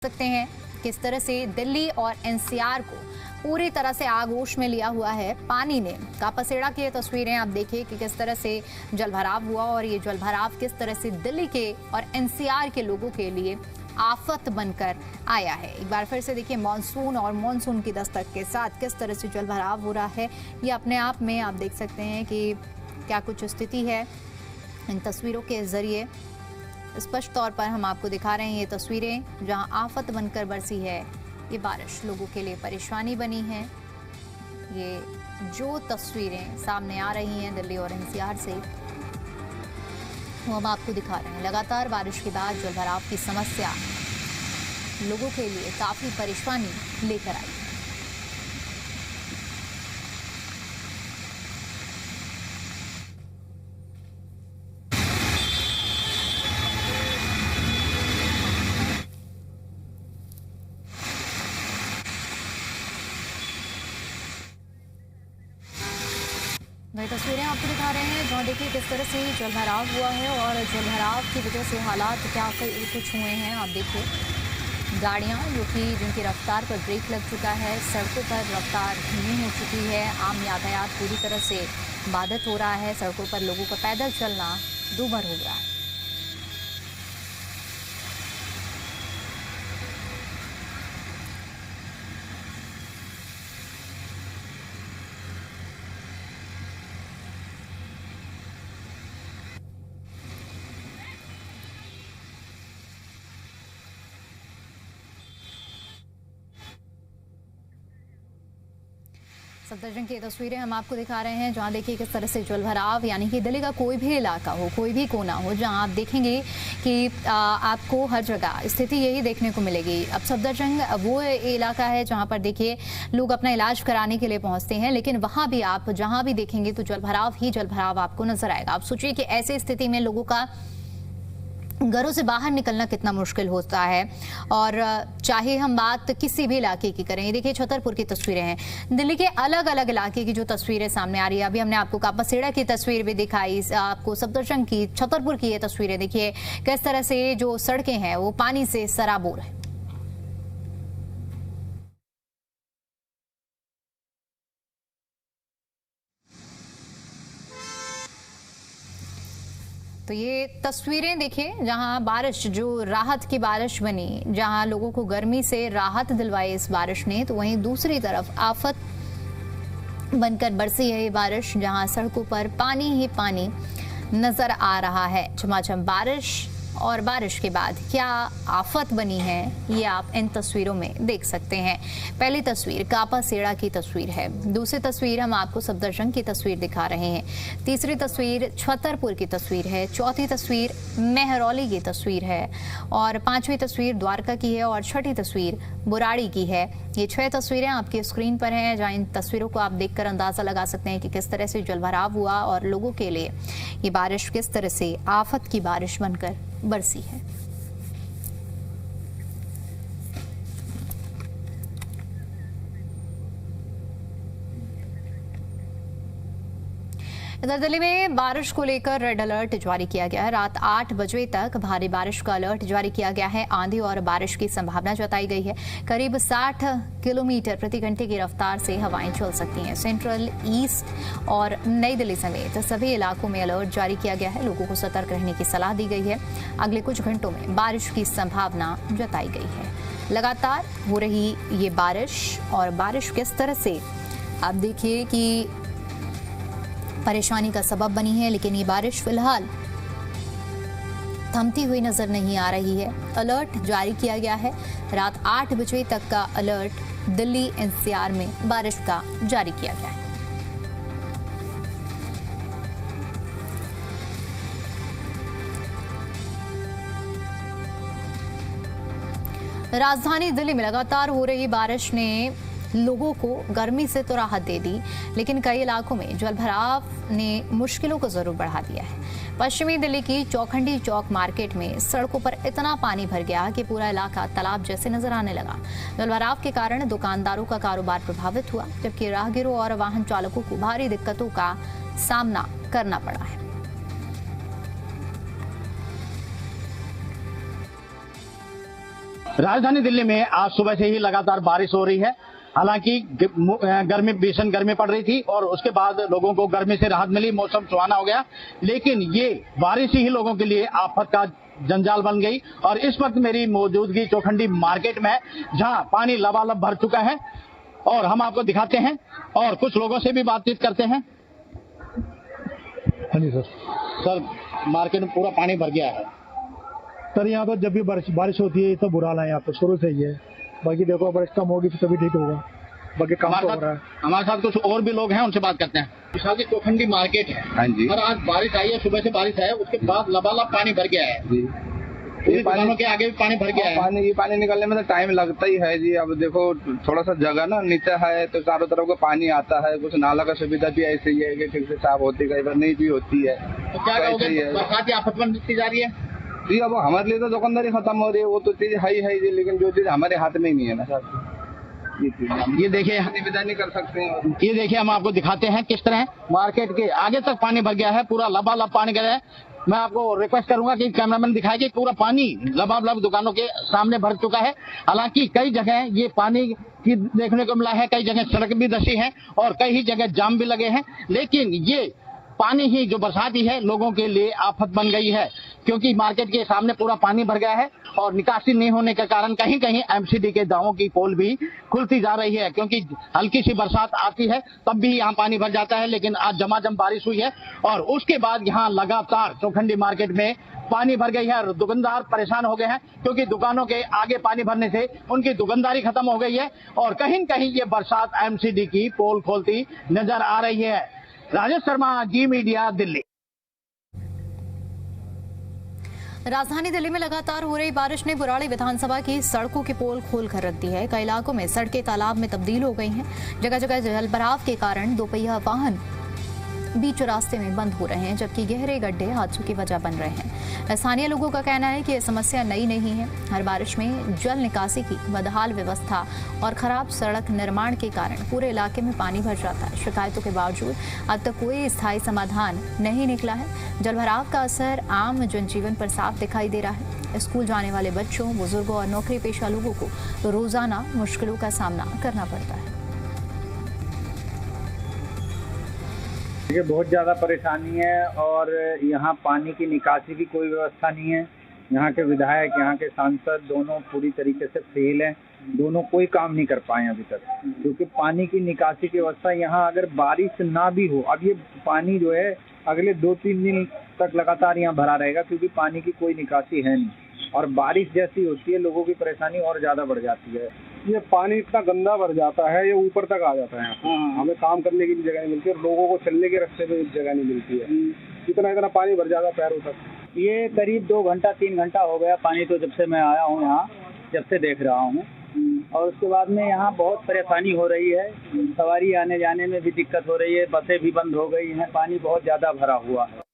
सकते हैं किस तरह से दिल्ली और एनसीआर को पूरी तरह से आगोश में लिया हुआ है पानी ने। कापासेड़ा की ये तस्वीरें आप देखिए कि किस तरह से जलभराव हुआ और ये जलभराव किस तरह से दिल्ली के और एनसीआर के लोगों के लिए आफत बनकर आया है। एक बार फिर से देखिए मानसून और मानसून की दस्तक के साथ किस तरह से जलभराव हो रहा है। ये अपने आप में आप देख सकते हैं कि क्या कुछ स्थिति है। इन तस्वीरों के जरिए स्पष्ट तौर पर हम आपको दिखा रहे हैं ये तस्वीरें जहां आफत बनकर बरसी है ये बारिश, लोगों के लिए परेशानी बनी है। ये जो तस्वीरें सामने आ रही हैं दिल्ली और एनसीआर से वो हम आपको दिखा रहे हैं। लगातार बारिश के बाद जलभराव की समस्या लोगों के लिए काफी परेशानी लेकर आई। वही तस्वीरें आपको दिखा रहे हैं जहाँ देखिए किस तरह से जलभराव हुआ है और जलभराव की वजह से हालात क्या कुछ हुए हैं। आप देखिए गाड़ियाँ जिनकी रफ्तार पर ब्रेक लग चुका है, सड़कों पर रफ्तार धीमी हो चुकी है, आम यातायात पूरी तरह से बाधित हो रहा है, सड़कों पर लोगों का पैदल चलना दूभर हो रहा है। सफदरजंग की तस्वीरें हम आपको दिखा रहे हैं जहां देखिए किस तरह से जलभराव, यानी कि दिल्ली का कोई भी इलाका हो, कोई भी कोना हो, जहां आप देखेंगे कि आपको हर जगह स्थिति यही देखने को मिलेगी। अब सफदरजंग वो इलाका है जहां पर देखिए लोग अपना इलाज कराने के लिए पहुंचते हैं, लेकिन वहां भी आप जहां भी देखेंगे तो जलभराव ही जलभराव आपको नजर आएगा। आप सोचिए कि ऐसी स्थिति में लोगों का घरों से बाहर निकलना कितना मुश्किल होता है। और चाहे हम बात किसी भी इलाके की करें, देखिए छतरपुर की तस्वीरें हैं, दिल्ली के अलग अलग इलाके की जो तस्वीरें सामने आ रही है। अभी हमने आपको कापासेड़ा की तस्वीर भी दिखाई, आपको सफदरजंग की, छतरपुर की ये तस्वीरें देखिए किस तरह से जो सड़कें हैं वो पानी से सराबोर है। तो ये तस्वीरें देखिए जहां बारिश, जो राहत की बारिश बनी, जहां लोगों को गर्मी से राहत दिलवाई इस बारिश ने, तो वहीं दूसरी तरफ आफत बनकर बरसी है ये बारिश, जहां सड़कों पर पानी ही पानी नजर आ रहा है। झमाझम बारिश और बारिश के बाद क्या आफत बनी है ये आप इन तस्वीरों में देख सकते हैं। पहली तस्वीर कापासेड़ा की तस्वीर है, दूसरी तस्वीर हम आपको सफदरजंग की तस्वीर दिखा रहे हैं, तीसरी तस्वीर छतरपुर की तस्वीर है, चौथी तस्वीर मेहरौली की तस्वीर है और पांचवी तस्वीर द्वारका की है और छठी तस्वीर बुराड़ी की है। ये 6 तस्वीरें आपकी स्क्रीन पर हैं जहां इन तस्वीरों को आप देखकर अंदाजा लगा सकते हैं कि किस तरह से जलभराव हुआ और लोगों के लिए ये बारिश किस तरह से आफत की बारिश बनकर बरसी है। इधर दिल्ली में बारिश को लेकर रेड अलर्ट जारी किया गया है। रात 8 बजे तक भारी बारिश का अलर्ट जारी किया गया है। आंधी और बारिश की संभावना जताई गई है। करीब 60 किलोमीटर प्रति घंटे की रफ्तार से हवाएं चल सकती हैं। सेंट्रल, ईस्ट और नई दिल्ली समेत सभी इलाकों में अलर्ट जारी किया गया है। लोगों को सतर्क रहने की सलाह दी गई है। अगले कुछ घंटों में बारिश की संभावना जताई गई है। लगातार हो रही ये बारिश और बारिश किस तरह से आप देखिए कि परेशानी का सबब बनी है, लेकिन ये बारिश फिलहाल थमती हुई नजर नहीं आ रही है। अलर्ट जारी किया गया है। रात 8 बजे तक का अलर्ट दिल्ली एनसीआर में बारिश का जारी किया गया है। राजधानी दिल्ली में लगातार हो रही बारिश ने लोगों को गर्मी से तो राहत दे दी, लेकिन कई इलाकों में जलभराव ने मुश्किलों को जरूर बढ़ा दिया है। पश्चिमी दिल्ली की चौखंडी चौक मार्केट में सड़कों पर इतना पानी भर गया कि पूरा इलाका तालाब जैसे नजर आने लगा। जलभराव के कारण दुकानदारों का कारोबार प्रभावित हुआ, जबकि राहगीरों और वाहन चालकों को भारी दिक्कतों का सामना करना पड़ा है। राजधानी दिल्ली में आज सुबह से ही लगातार बारिश हो रही है। हालांकि गर्मी भीषण गर्मी पड़ रही थी और उसके बाद लोगों को गर्मी से राहत मिली, मौसम सुहाना हो गया। लेकिन ये बारिश ही लोगों के लिए आफत का जंजाल बन गई। और इस वक्त मेरी मौजूदगी चौखंडी मार्केट में है, जहां पानी लबालब भर चुका है और हम आपको दिखाते हैं और कुछ लोगों से भी बातचीत करते हैं। हाँ जी सर। सर, मार्केट में पूरा पानी भर गया है। सर यहाँ तो जब भी बारिश होती है तो बुरा हाल है यहाँ पे, शुरू से ही है। बाकी देखो बारिश कम होगी तो तभी ठीक होगा, बाकी काम तो हो रहा है। हमारे साथ कुछ और भी लोग हैं, उनसे बात करते हैं। विशाल जी, चौखंडी मार्केट है। हाँ जी। और आज बारिश आई है, सुबह से बारिश है, उसके बाद लबालब पानी भर गया है जी। दुकानों के आगे भी पानी भर गया है। पानी निकलने में तो टाइम लगता ही है जी। अब देखो थोड़ा सा जगह ना नीचे है तो चारों तरफ का पानी आता है। कुछ नाला का सुविधा भी ऐसी है कि ठीक से साफ होती है, कई बार नहीं भी होती है। तो क्या कहोगे, बरसात की आफत बनती जा रही है जी। अब हमारे लिए तो दुकानदारी खत्म हो रही है, वो तो चीज है ही है जी, लेकिन जो चीज हमारे हाथ में ही नहीं है ना सर। ये देखिए, निविदा नहीं कर सकते हैं। ये देखिए, हम आपको दिखाते हैं किस तरह मार्केट के आगे तक पानी भर गया है, पूरा लबालब पानी गिरा है। मैं आपको रिक्वेस्ट करूंगा कि कैमरामैन दिखाए कि पूरा पानी लबालब दुकानों के सामने भर चुका है। हालांकि कई जगह ये पानी की देखने को मिला है, कई जगह सड़क भी धंसी है और कई जगह जाम भी लगे हैं। लेकिन ये पानी ही जो बरसाती है लोगों के लिए आफत बन गई है, क्योंकि मार्केट के सामने पूरा पानी भर गया है और निकासी नहीं होने के कारण कहीं कहीं एमसीडी के दावों की पोल भी खुलती जा रही है। क्योंकि हल्की सी बरसात आती है तब भी यहाँ पानी भर जाता है, लेकिन आज झमाझम बारिश हुई है और उसके बाद यहाँ लगातार चौखंडी मार्केट में पानी भर गई है और दुकानदार परेशान हो गए हैं, क्योंकि दुकानों के आगे पानी भरने से उनकी दुकानदारी खत्म हो गई है और कहीं कहीं ये बरसात एमसीडी की पोल खोलती नजर आ रही है। राजेश शर्मा, जी मीडिया, दिल्ली। राजधानी दिल्ली में लगातार हो रही बारिश ने बुराड़ी विधानसभा की सड़कों की पोल खोलकर रख दी है। कई इलाकों में सड़कें तालाब में तब्दील हो गई हैं। जगह जगह जलभराव के कारण दोपहिया वाहन बीच रास्ते में बंद हो रहे हैं, जबकि गहरे गड्ढे हादसों की वजह बन रहे हैं। स्थानीय लोगों का कहना है कि यह समस्या नई नहीं है। हर बारिश में जल निकासी की बदहाल व्यवस्था और खराब सड़क निर्माण के कारण पूरे इलाके में पानी भर जाता है। शिकायतों के बावजूद अब तक कोई स्थायी समाधान नहीं निकला है। जलभराव का असर आम जनजीवन पर साफ दिखाई दे रहा है। स्कूल जाने वाले बच्चों, बुजुर्गों और नौकरी पेशा लोगों को रोजाना मुश्किलों का सामना करना पड़ता है। देखिए, बहुत ज़्यादा परेशानी है और यहाँ पानी की निकासी की कोई व्यवस्था नहीं है। यहाँ के विधायक, यहाँ के सांसद दोनों पूरी तरीके से फेल हैं। दोनों कोई काम नहीं कर पाए अभी तक, क्योंकि पानी की निकासी की व्यवस्था यहाँ अगर बारिश ना भी हो, अब ये पानी जो है अगले 2-3 दिन तक लगातार यहाँ भरा रहेगा, क्योंकि पानी की कोई निकासी है नहीं। और बारिश जैसी होती है लोगों की परेशानी और ज़्यादा बढ़ जाती है। ये पानी इतना गंदा भर जाता है, ये ऊपर तक आ जाता है। हमें काम करने की भी जगह नहीं मिलती और लोगों को चलने के रास्ते पे भी जगह नहीं मिलती है। इतना पानी भर जाता है पैरों तक। ये करीब 2 घंटा 3 घंटा हो गया पानी, तो जब से मैं आया हूँ यहाँ, जब से देख रहा हूँ। और उसके बाद में यहाँ बहुत परेशानी हो रही है। सवारी आने जाने में भी दिक्कत हो रही है, बसें भी बंद हो गई हैं, पानी बहुत ज़्यादा भरा हुआ है।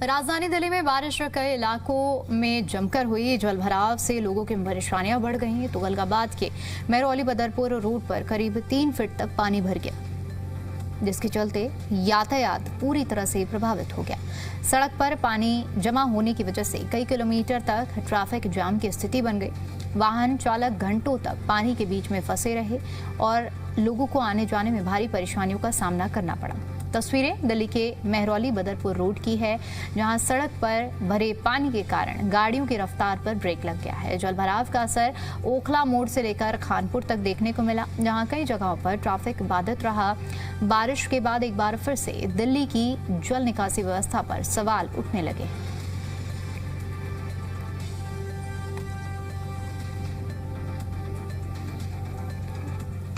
राजधानी दिल्ली में बारिश और कई इलाकों में जमकर हुई जलभराव से लोगों की परेशानियां बढ़ गई। तुगलकाबाद के मेहरौली बदरपुर रोड पर करीब 3 फीट तक पानी भर गया, जिसके चलते यातायात पूरी तरह से प्रभावित हो गया। सड़क पर पानी जमा होने की वजह से कई किलोमीटर तक ट्रैफिक जाम की स्थिति बन गई। वाहन चालक घंटों तक पानी के बीच में फंसे रहे और लोगों को आने जाने में भारी परेशानियों का सामना करना पड़ा। तस्वीरें दिल्ली के मेहरौली बदरपुर रोड की है, जहां सड़क पर भरे पानी के कारण गाड़ियों की रफ्तार पर ब्रेक लग गया है। जलभराव का असर ओखला मोड़ से लेकर खानपुर तक देखने को मिला, जहां कई जगहों पर ट्रैफिक बाधित रहा। बारिश के बाद एक बार फिर से दिल्ली की जल निकासी व्यवस्था पर सवाल उठने लगे।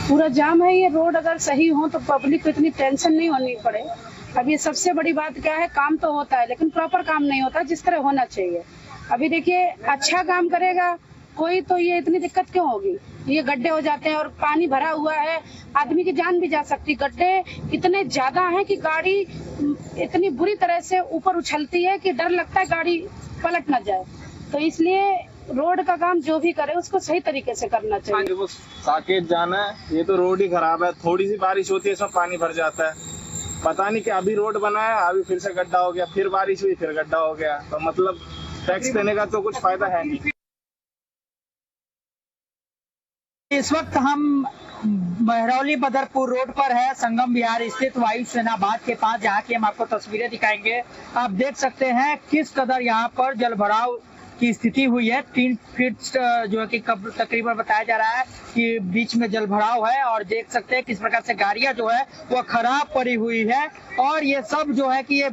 पूरा जाम है। ये रोड अगर सही हो तो पब्लिक को इतनी टेंशन नहीं होनी पड़े। अब ये सबसे बड़ी बात क्या है, काम तो होता है लेकिन प्रॉपर काम नहीं होता जिस तरह होना चाहिए। अभी देखिए, अच्छा काम करेगा कोई तो ये इतनी दिक्कत क्यों होगी। ये गड्ढे हो जाते हैं और पानी भरा हुआ है, आदमी की जान भी जा सकती। गड्ढे इतने ज्यादा हैं कि गाड़ी इतनी बुरी तरह से ऊपर उछलती है कि डर लगता है गाड़ी पलट ना जाए। तो इसलिए रोड का काम जो भी करे उसको सही तरीके से करना चाहिए। वो साकेत जाना है, ये तो रोड ही खराब है। थोड़ी सी बारिश होती है इसमें पानी भर जाता है। पता नहीं कि अभी रोड बना है, अभी फिर से गड्ढा हो गया, फिर बारिश हुई फिर गड्ढा हो गया। तो मतलब टैक्स देने का तो कुछ फायदा है नहीं। इस वक्त हम महरौली बदरपुर रोड पर है, संगम विहार स्थित वायुसेना बाग के पास, जहाँ की हम आपको तस्वीरें दिखाएंगे। आप देख सकते हैं किस कदर यहाँ पर जलभराव की स्थिति हुई है। 3 फीट जो है कि तकरीबन बताया जा रहा है कि बीच में जलभराव है, और देख सकते हैं किस प्रकार से गाड़ियां जो है वो खराब पड़ी हुई है। और ये सब जो है कि ये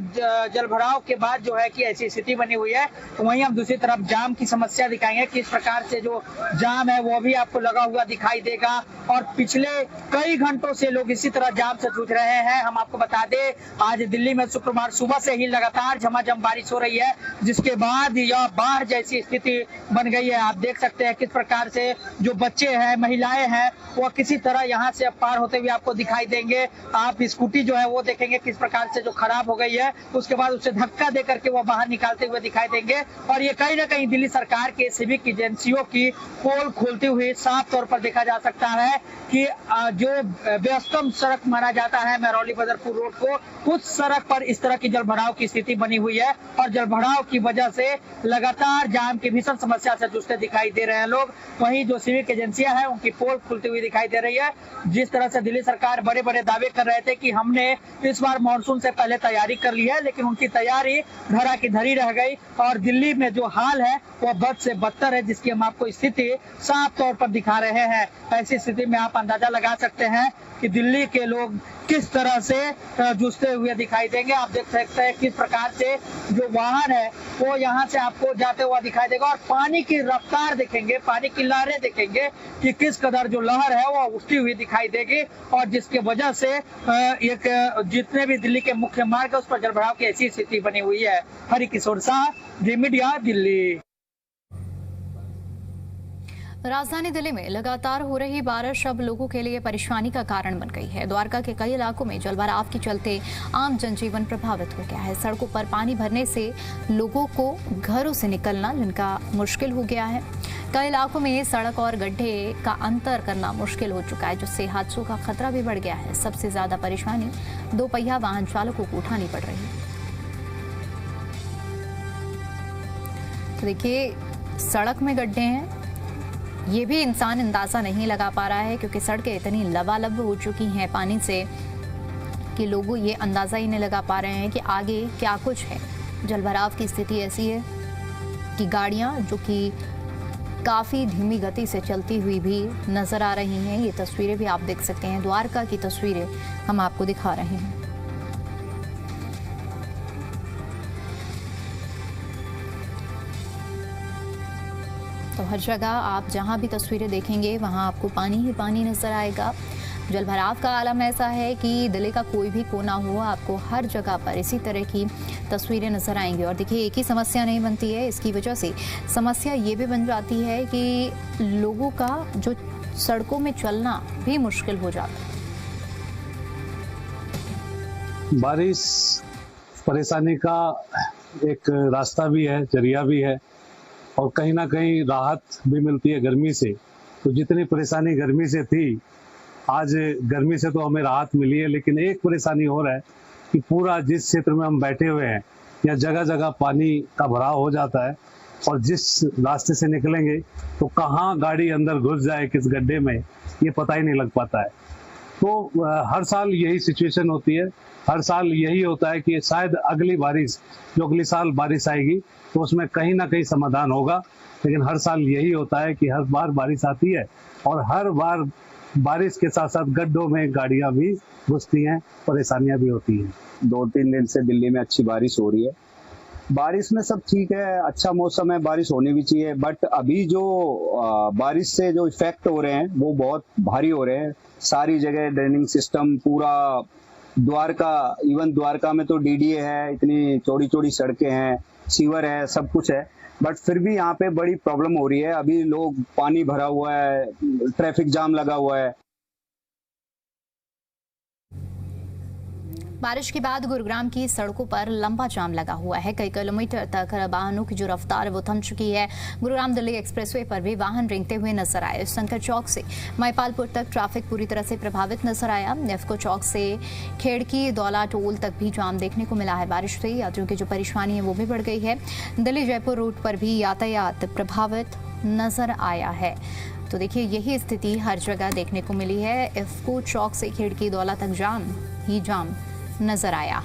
जलभराव के बाद जो है कि ऐसी स्थिति बनी हुई है। तो वहीं हम दूसरी तरफ जाम की समस्या दिखाएंगे, किस प्रकार से जो जाम है वो भी आपको लगा हुआ दिखाई देगा। और पिछले कई घंटों से लोग इसी तरह जाम से जूझ रहे हैं। हम आपको बता दें, आज दिल्ली में शुक्रवार सुबह से ही लगातार झमाझम बारिश हो रही है, जिसके बाद यह बाढ़ जैसी स्थिति बन गई है। आप देख सकते हैं किस प्रकार से जो बच्चे हैं, महिलाएं हैं, वो किसी तरह यहाँ से पार होते हुए आपको दिखाई देंगे। आप स्कूटी जो है वो देखेंगे किस प्रकार से जो खराब हो गई है, उसके बाद उसे धक्का दे करके वो बाहर निकालते हुए दिखाई देंगे। और ये कहीं ना कहीं दिल्ली सरकार के सिविक एजेंसियों की पोल खोलती हुई साफ तौर पर देखा जा सकता है कि जो व्यस्तम सड़क माना जाता है महरौली बदरपुर रोड को, उस सड़क पर इस तरह की जलभराव की स्थिति बनी हुई है। और जलभराव की वजह से लगातार जाम की भीषण समस्या से जूझते दिखाई दे रहे हैं लोग। वहीं जो सिविक एजेंसियां हैं उनकी पोल खुलती हुई दिखाई दे रही है। जिस तरह से दिल्ली सरकार बड़े बड़े दावे कर रहे थे कि हमने इस बार मानसून से पहले तैयारी कर ली है, लेकिन उनकी तैयारी धरा की धरी रह गई। और दिल्ली में जो हाल है वो बद से बदतर है, जिसकी हम आपको स्थिति साफ तौर पर दिखा रहे हैं। ऐसी स्थिति में आप अंदाजा लगा सकते हैं कि दिल्ली के लोग किस तरह से जूझते हुए दिखाई देंगे। आप देख सकते हैं किस प्रकार से जो वाहन है वो यहाँ से आपको जाते हुआ दिखाई देगा। और पानी की रफ्तार देखेंगे, पानी की लहरें देखेंगे कि किस कदर जो लहर है वो उठती हुई दिखाई देगी। और जिसके वजह से एक जितने भी दिल्ली के मुख्य मार्ग है उस पर जलभराव की ऐसी स्थिति बनी हुई है। हरिकिशोर शाह, जी मीडिया, दिल्ली। राजधानी दिल्ली में लगातार हो रही बारिश अब लोगों के लिए परेशानी का कारण बन गई है। द्वारका के कई इलाकों में जलभराव के चलते आम जनजीवन प्रभावित हो गया है। सड़कों पर पानी भरने से लोगों को घरों से निकलना जिनका मुश्किल हो गया है। कई इलाकों में सड़क और गड्ढे का अंतर करना मुश्किल हो चुका है, जिससे हादसों का खतरा भी बढ़ गया है। सबसे ज्यादा परेशानी 2 पहिया वाहन चालकों को उठानी पड़ रही है। तो देखिए, सड़क में गड्ढे हैं, ये भी इंसान अंदाजा नहीं लगा पा रहा है, क्योंकि सड़कें इतनी लबालब हो चुकी हैं पानी से कि लोगों ये अंदाजा ही नहीं लगा पा रहे हैं कि आगे क्या कुछ है। जलभराव की स्थिति ऐसी है कि गाड़ियां जो कि काफ़ी धीमी गति से चलती हुई भी नजर आ रही हैं। ये तस्वीरें भी आप देख सकते हैं, द्वारका की तस्वीरें हम आपको दिखा रहे हैं। तो हर जगह आप जहां भी तस्वीरें देखेंगे वहां आपको पानी ही पानी नजर आएगा। जलभराव का आलम ऐसा है कि दिल्ली का कोई भी कोना हो, आपको हर जगह पर इसी तरह की तस्वीरें नजर आएंगी। और देखिए, एक ही समस्या नहीं बनती है, इसकी वजह से समस्या ये भी बन जाती है कि लोगों का जो सड़कों में चलना भी मुश्किल हो जाता है। बारिश परेशानी का एक रास्ता भी है, जरिया भी है, और कहीं ना कहीं राहत भी मिलती है गर्मी से। तो जितनी परेशानी गर्मी से थी, आज गर्मी से तो हमें राहत मिली है, लेकिन एक परेशानी हो रहा है कि पूरा जिस क्षेत्र में हम बैठे हुए हैं या जगह जगह पानी का भराव हो जाता है, और जिस रास्ते से निकलेंगे तो कहाँ गाड़ी अंदर घुस जाए किस गड्ढे में, ये पता ही नहीं लग पाता है। तो हर साल यही सिचुएशन होती है, हर साल यही होता है कि शायद अगली बारिश, जो अगली साल बारिश आएगी तो उसमें कहीं ना कहीं समाधान होगा। लेकिन हर साल यही होता है कि हर बार बारिश आती है और हर बार बारिश के साथ साथ गड्ढों में गाड़ियां भी घुसती हैं, परेशानियां भी होती हैं। 2-3 दिन से दिल्ली में अच्छी बारिश हो रही है। बारिश में सब ठीक है, अच्छा मौसम है, बारिश होनी भी चाहिए। बट अभी जो बारिश से जो इफेक्ट हो रहे हैं वो बहुत भारी हो रहे हैं। सारी जगह ड्रेनिंग सिस्टम पूरा, द्वारका, इवन द्वारका में तो डीडीए है, इतनी चौड़ी चौड़ी सड़कें हैं, सीवर है, सब कुछ है, बट फिर भी यहाँ पे बड़ी प्रॉब्लम हो रही है। अभी लोग, पानी भरा हुआ है, ट्रैफिक जाम लगा हुआ है। बारिश के बाद गुरुग्राम की सड़कों पर लंबा जाम लगा हुआ है। कई किलोमीटर तक वाहनों की जो रफ्तार है वो थम चुकी है। गुरुग्राम दिल्ली एक्सप्रेसवे पर भी वाहन रेंगते हुए नजर आए। शंकर चौक से महिपालपुर तक ट्रैफिक पूरी तरह से प्रभावित नजर आया। नेफ्को चौक से खेड़की दौला टोल तक भी जाम देखने को मिला है। बारिश से यात्रियों की जो परेशानी है वो भी बढ़ गई है। दिल्ली जयपुर रूट पर भी यातायात प्रभावित नजर आया है। तो देखिए यही स्थिति हर जगह देखने को मिली है। इफ्को चौक से खेड़की दौला तक जाम ही जाम नजर आया।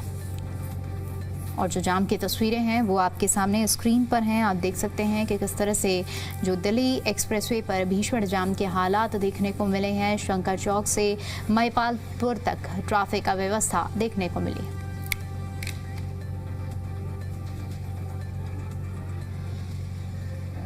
और जो जाम की तस्वीरें हैं वो आपके सामने स्क्रीन पर हैं। आप देख सकते हैं कि किस तरह से जो दिल्ली एक्सप्रेसवे पर भीषण जाम के हालात देखने को मिले हैं। शंकर चौक से महिपालपुर तक ट्रैफिक अव्यवस्था देखने को मिली।